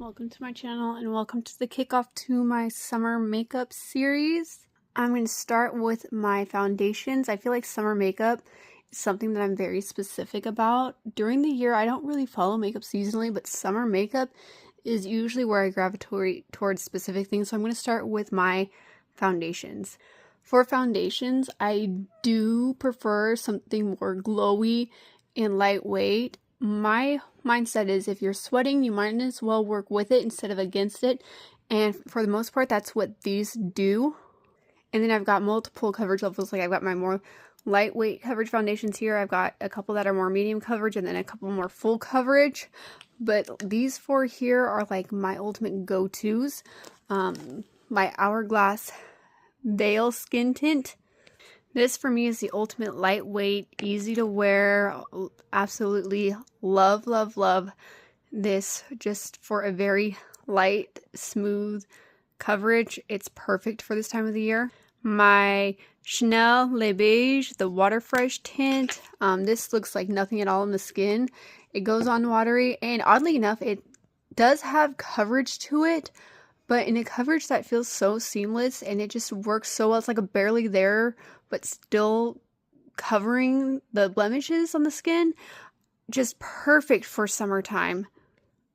Welcome to my channel and welcome to the kickoff to my summer makeup series. I'm going to start with my foundations. I feel like summer makeup is something that I'm very specific about. During the year, I don't really follow makeup seasonally, but summer makeup is usually where I gravitate towards specific things. So I'm going to start with my foundations. For foundations, I do prefer something more glowy and lightweight. My mindset is if you're sweating, you might as well work with it instead of against it. And for the most part, that's what these do. And then I've got multiple coverage levels. Like I've got my more lightweight coverage foundations here. I've got a couple that are more medium coverage and then a couple more full coverage. But these four here are like my ultimate go-tos. My Hourglass Veil Skin Tint. This for me is the ultimate lightweight, easy to wear. Absolutely love, love, love this just for a very light, smooth coverage. It's perfect for this time of the year. My Chanel Le Beige, the Water Fresh tint. This looks like nothing at all on the skin. It goes on watery, and oddly enough, it does have coverage to it, but in a coverage that feels so seamless, and it just works so well. It's like a barely there, but still covering the blemishes on the skin. Just perfect for summertime.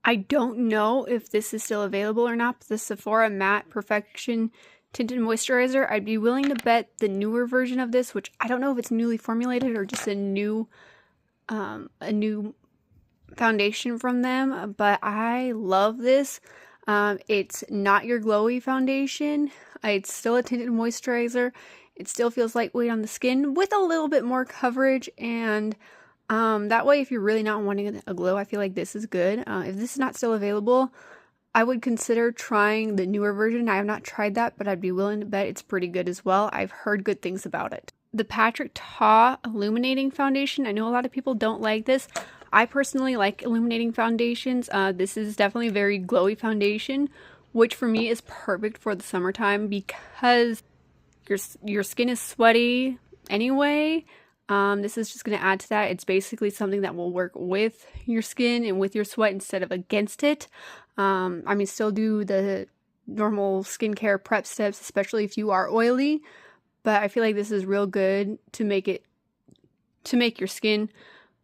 I don't know if this is still available or not, but the Sephora Matte Perfection Tinted Moisturizer, I'd be willing to bet the newer version of this, which I don't know if it's newly formulated or just a new foundation from them, but I love this. It's not your glowy foundation. It's still a tinted moisturizer. It still feels lightweight on the skin with a little bit more coverage, and that way if you're really not wanting a glow, I feel like this is good. If this is not still available, I would consider trying the newer version. I have not tried that, but I'd be willing to bet it's pretty good as well. I've heard good things about it. The Patrick Ta Illuminating Foundation. I know a lot of people don't like this. I personally like illuminating foundations. This is definitely a very glowy foundation, which for me is perfect for the summertime because your skin is sweaty anyway. This is just going to add to that. It's basically something that will work with your skin and with your sweat instead of against it. I mean, still do the normal skincare prep steps, especially if you are oily, but I feel like this is real good to make your skin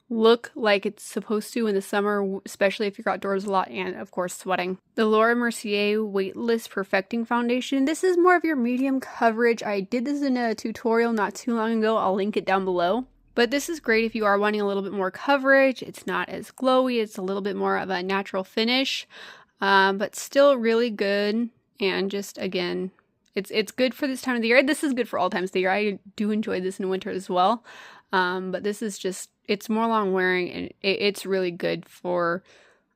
look like it's supposed to in the summer, especially if you're outdoors a lot and of course sweating. The Laura Mercier Weightless Perfecting Foundation. This is more of your medium coverage. I did this in a tutorial not too long ago. I'll link it down below. But this is great if you are wanting a little bit more coverage. It's not as glowy. It's a little bit more of a natural finish, but still really good. And just again, it's good for this time of the year. This is good for all times of the year. I do enjoy this in winter as well. But this is just, it's more long wearing and it's really good for,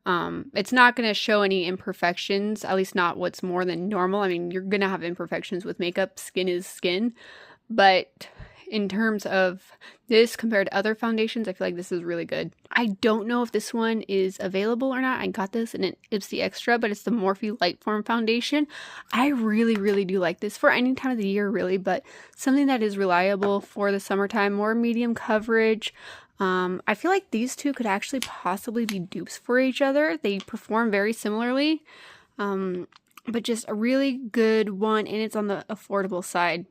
it's not going to show any imperfections, at least not what's more than normal. I mean, you're going to have imperfections with makeup. Skin is skin. But in terms of this compared to other foundations, I feel like this is really good. I don't know if this one is available or not. I got this in an Ipsy Extra, but it's the Morphe Lightform foundation. I really, really do like this for any time of the year, really, but something that is reliable for the summertime, more medium coverage. I feel like these two could actually possibly be dupes for each other. They perform very similarly, but just a really good one, and it's on the affordable side.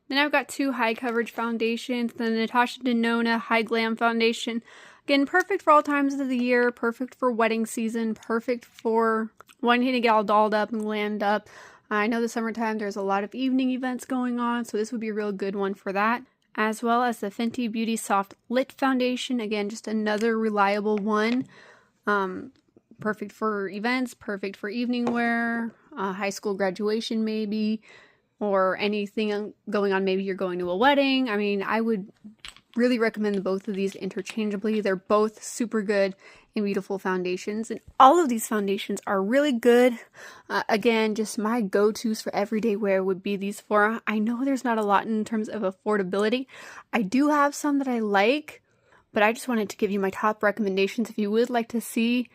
Then I've got two high coverage foundations, the Natasha Denona Hy-glam foundation. Again, perfect for all times of the year, perfect for wedding season, perfect for wanting to get all dolled up and glammed up. I know the summertime there's a lot of evening events going on, so this would be a real good one for that. As well as the Fenty Beauty Soft Lit Foundation. Again, just another reliable one. Perfect for events, perfect for evening wear, high school graduation maybe, or anything going on. Maybe you're going to a wedding. I mean, I would really recommend both of these interchangeably. They're both super good and beautiful foundations, and all of these foundations are really good. Again, just my go-tos for everyday wear would be these four. I know there's not a lot in terms of affordability. I do have some that I like, but I just wanted to give you my top recommendations. If you would like to see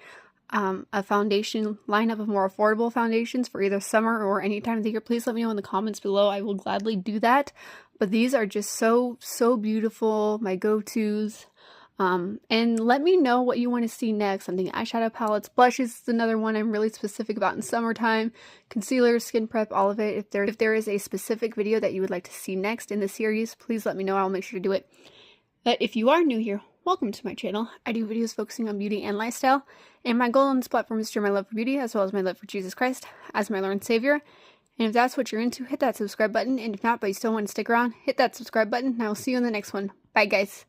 a foundation lineup of more affordable foundations for either summer or any time of the year, please let me know in the comments below. I will gladly do that. But these are just so beautiful, my go-tos. And let me know what you want to see next. I'm thinking eyeshadow palettes, blushes is another one I'm really specific about in summertime, concealer, skin prep, all of it. If there is a specific video that you would like to see next in the series, please let me know. I'll make sure to do it. But if you are new here, welcome to my channel. I do videos focusing on beauty and lifestyle, and my goal on this platform is to share my love for beauty as well as my love for Jesus Christ as my Lord and Savior. And if that's what you're into, hit that subscribe button, and if not, but you still want to stick around, hit that subscribe button, and I will see you in the next one. Bye, guys.